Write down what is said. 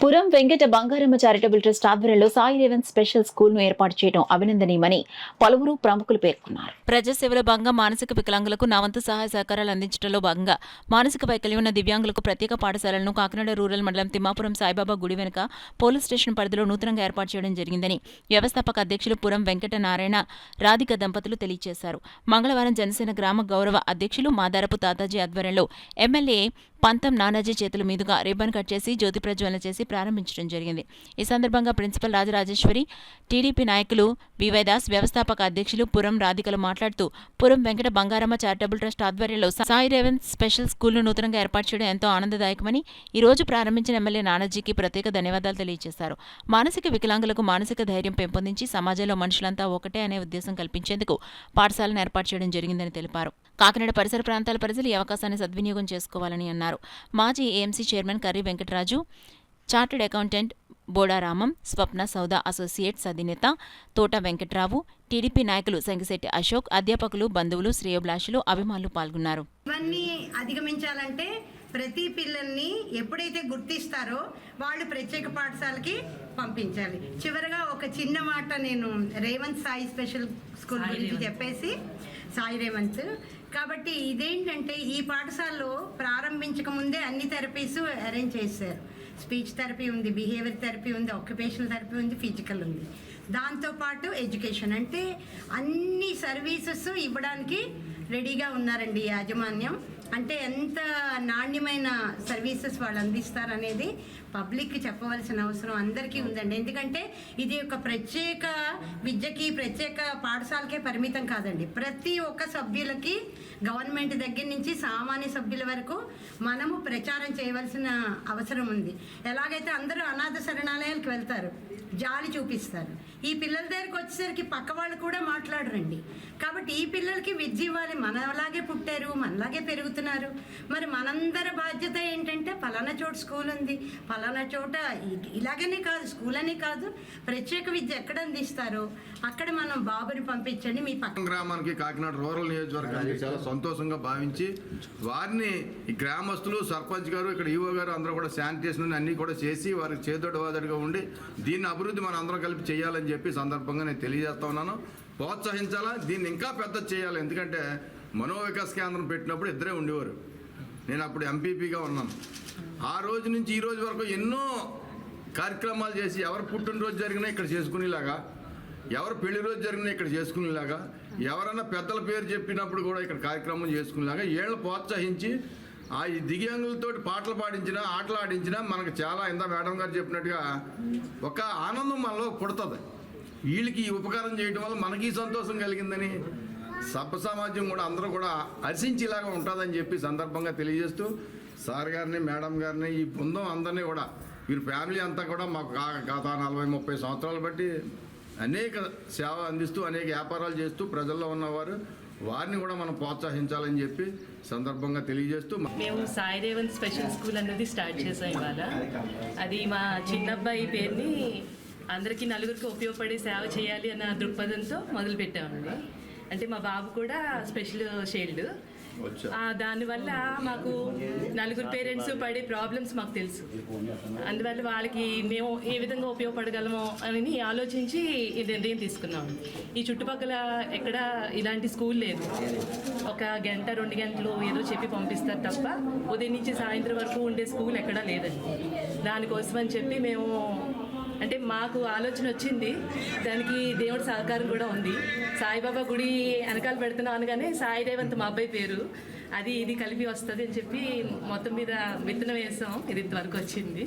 పురం Venkata Bangaramma charitable trust ఆధ్వర్యంలో Sai Revan special school ను ఏర్పాటు చేయడం అభినందనీయమని పలువురు ప్రముఖులు పేర్కొన్నారు. ప్రజాసేవలో భాగంగా మానసిక వికలాంగులకు నా వంతు సహాయ సహకారాలు అందించడంలో భాగంగా మానసిక వైకల్యం ఉన్న దివ్యాంగులకు ప్రత్యేక పాఠశాలలను కాకినాడ రూరల్ మండలం తిమ్మాపురం సాయిబాబా గుడి వెనుక పోలీస్ స్టేషన్ పరిధిలో నూతనంగా ఏర్పాటు చేయడం జరిగిందని వ్యవస్థాపక అధ్యక్షులు పురం వెంకట నారాయణ రాధిక దంపతులు తెలియజేశారు. మంగళవారం జనసేన గ్రామ గౌరవ అధ్యక్షులు మాదారపు తాతాజీ ఆధ్వర్యంలో ఎమ్మెల్యే పంతం నానాజీ చేతుల మీదుగా రిబ్బన్ కట్ చేసి జ్యోతి ప్రజ్వలన చేసి ప్రారంభించడం జరిగింది. ఈ సందర్భంగా ప్రిన్సిపల్ రాజరాజేశ్వరి, టీడీపీ నాయకులు వివైదాస్, వ్యవస్థాపక అధ్యక్షులు పురం రాధికలు మాట్లాడుతూ పురం వెంకట బంగారమ్మ చారిటబుల్ ట్రస్ట్ ఆధ్వర్యంలో సాయి రేవన్ స్పెషల్ స్కూల్ను నూతనంగా ఏర్పాటు చేయడం ఎంతో ఆనందదాయకమని, ఈ రోజు ప్రారంభించిన ఎమ్మెల్యే నానాజీకి ప్రత్యేక ధన్యవాదాలు తెలియజేశారు. మానసిక వికలాంగులకు మానసిక ధైర్యం పెంపొందించి సమాజంలో మనుషులంతా ఒకటే అనే ఉద్దేశం కల్పించేందుకు పాఠశాలను ఏర్పాటు చేయడం జరిగిందని తెలిపారు. కాకినాడ పరిసర ప్రాంతాల ప్రజలు ఈ అవకాశాన్ని సద్వినియోగం చేసుకోవాలని అన్నారు. మాజీ AMC chairman Karri Venkataraju, chartered accountant Bodaramam, Swapna Souda associates అధినేత తోట వెంకట్రావు, టీడీపీ నాయకులు సంగిశెట్టి అశోక్, అధ్యాపకులు, బంధువులు, శ్రేయోభిలాషులు, అభిమానులు పాల్గొన్నారు. ఇవన్నీ అధిగమించాలంటే ప్రతి పిల్లల్ని ఎప్పుడైతే గుర్తిస్తారో వాళ్ళు ప్రత్యేక పాఠశాలకి పంపించాలి. చివరగా ఒక చిన్న మాట నేను రేవంత్ సాయి స్పెషల్ స్కూల్ గురించి చెప్పేసి, సాయి రేవంత్ కాబట్టి ఇదేంటంటే ఈ పాఠశాలలో ప్రారంభించక ముందే అన్ని థెరపీస్ అరేంజ్ చేశారు. స్పీచ్ థెరపీ ఉంది, బిహేవియర్ థెరపీ ఉంది, ఆక్యుపేషనల్ థెరపీ ఉంది, ఫిజికల్ ఉంది. దాంతోపాటు ఎడ్యుకేషన్ అంటే అన్ని సర్వీసెస్ ఇవ్వడానికి రెడీగా ఉన్నారండి యాజమాన్యం. అంటే ఎంత నాణ్యమైన సర్వీసెస్ వాళ్ళు అందిస్తారనేది పబ్లిక్కి చెప్పవలసిన అవసరం అందరికీ ఉందండి. ఎందుకంటే ఇది ఒక ప్రత్యేక విద్యకి, ప్రత్యేక పాఠశాలకే పరిమితం కాదండి. ప్రతి ఒక్క సభ్యులకి గవర్నమెంట్ దగ్గర నుంచి సామాన్య సభ్యుల వరకు మనము ప్రచారం చేయవలసిన అవసరం ఉంది. ఎలాగైతే అందరూ అనాథ శరణాలయాలకు వెళ్తారు, జాలి చూపిస్తారు, ఈ పిల్లల దగ్గరికి వచ్చేసరికి పక్క వాళ్ళు కూడా మాట్లాడరండి. కాబట్టి ఈ పిల్లలకి విద్య ఇవ్వాలి. మనలాగే పుట్టారు, మనలాగే పెరుగుతున్నారు. మరి మనందరి బాధ్యత ఏంటంటే పలానా చోట స్కూల్ ఉంది, పలానా చోట ఇలాగనే కాదు, స్కూల్ అనే కాదు, ప్రత్యేక విద్య ఎక్కడ అందిస్తారో అక్కడ మనం బాబుని పంపించండి. మీ పక్క గ్రామానికి, కాకినాడ రూరల్ నియోజకవర్గానికి చాలా సంతోషంగా భావించి వారిని ఈ గ్రామస్తులు, సర్పంచ్ గారు, ఇక్కడ ఈవో గారు అందరూ కూడా శానిటేషన్ అన్నీ కూడా చేసి వారికి చేదోడవాదడిగా ఉండి దీన్ని అభివృద్ధి మనం అందరం కలిపి చేయాలని చెప్పి సందర్భంగా నేను తెలియజేస్తా ఉన్నాను. ప్రోత్సహించాలా, దీన్ని ఇంకా పెద్ద చేయాలి. ఎందుకంటే మనోవికాస్ కేంద్రం పెట్టినప్పుడు ఇద్దరే ఉండేవారు. నేను అప్పుడు ఎంపీపీగా ఉన్నాను. ఆ రోజు నుంచి ఈ రోజు వరకు ఎన్నో కార్యక్రమాలు చేసి ఎవరు పుట్టినరోజు జరిగినా ఇక్కడ చేసుకునేలాగా, ఎవరు పెళ్లి రోజు జరిగినా ఇక్కడ చేసుకునేలాగా, ఎవరన్నా పెద్దల పేరు చెప్పినప్పుడు కూడా ఇక్కడ కార్యక్రమం చేసుకునేలాగా వీళ్ళని ప్రోత్సహించి ఆ ఈ దివ్యాంగులతో పాటలు పాడించినా, ఆటలు ఆడించినా మనకు చాలా ఇందా మేడం గారు చెప్పినట్టుగా ఒక ఆనందం మనలో పుడుతుంది. వీళ్ళకి ఈ ఉపకారం చేయడం వల్ల మనకి సంతోషం కలిగిందని సభ సమాజం కూడా అందరూ కూడా హర్షించేలాగా ఉంటుందని చెప్పి సందర్భంగా తెలియజేస్తూ సార్ గారిని, మేడం గారిని, ఈ బృందం అందరినీ కూడా వీరి ఫ్యామిలీ అంతా కూడా మాకు గత 40-30 సంవత్సరాలు బట్టి అనేక సేవ అందిస్తూ అనేక వ్యాపారాలు చేస్తూ ప్రజల్లో ఉన్నవారు, వారిని కూడా మనం ప్రోత్సహించాలని చెప్పి సందర్భంగా తెలియజేస్తూ మేము సాయి రేవన్ స్పెషల్ స్కూల్ అనేది స్టార్ట్ చేసాం ఇవాళ. అది మా చిన్నబ్బాయి పేరుని అందరికీ నలుగురికి ఉపయోగపడే సేవ చేయాలి అన్న దృక్పథంతో మొదలుపెట్టామండి. అంటే మా బాబు కూడా స్పెషల్ షైల్డ్. దానివల్ల మాకు నలుగురు పేరెంట్స్ పడే ప్రాబ్లమ్స్ మాకు తెలుసు. అందువల్ల వాళ్ళకి మేము ఏ విధంగా ఉపయోగపడగలమో అని ఆలోచించి ఈ నిర్ణయం తీసుకున్నాము. ఈ చుట్టుపక్కల ఎక్కడ ఇలాంటి స్కూల్ లేదు. 1 గంట 2 గంటలు ఏదో చెప్పి పంపిస్తారు తప్ప ఉదయం నుంచి సాయంత్రం వరకు ఉండే స్కూల్ ఎక్కడా లేదండి. దానికోసం అని చెప్పి మేము అంటే మాకు ఆలోచన వచ్చింది, దానికి దేవుడి సహకారం కూడా ఉంది. సాయిబాబా గుడి వెనకాల పెడుతున్నాం అనగానే సాయి రేవంత్ మా అబ్బాయి పేరు, అది ఇది కలిపి వస్తుంది అని చెప్పి మొత్తం మీద విత్తనం వేసాం. ఇది ఇంతవరకు వచ్చింది.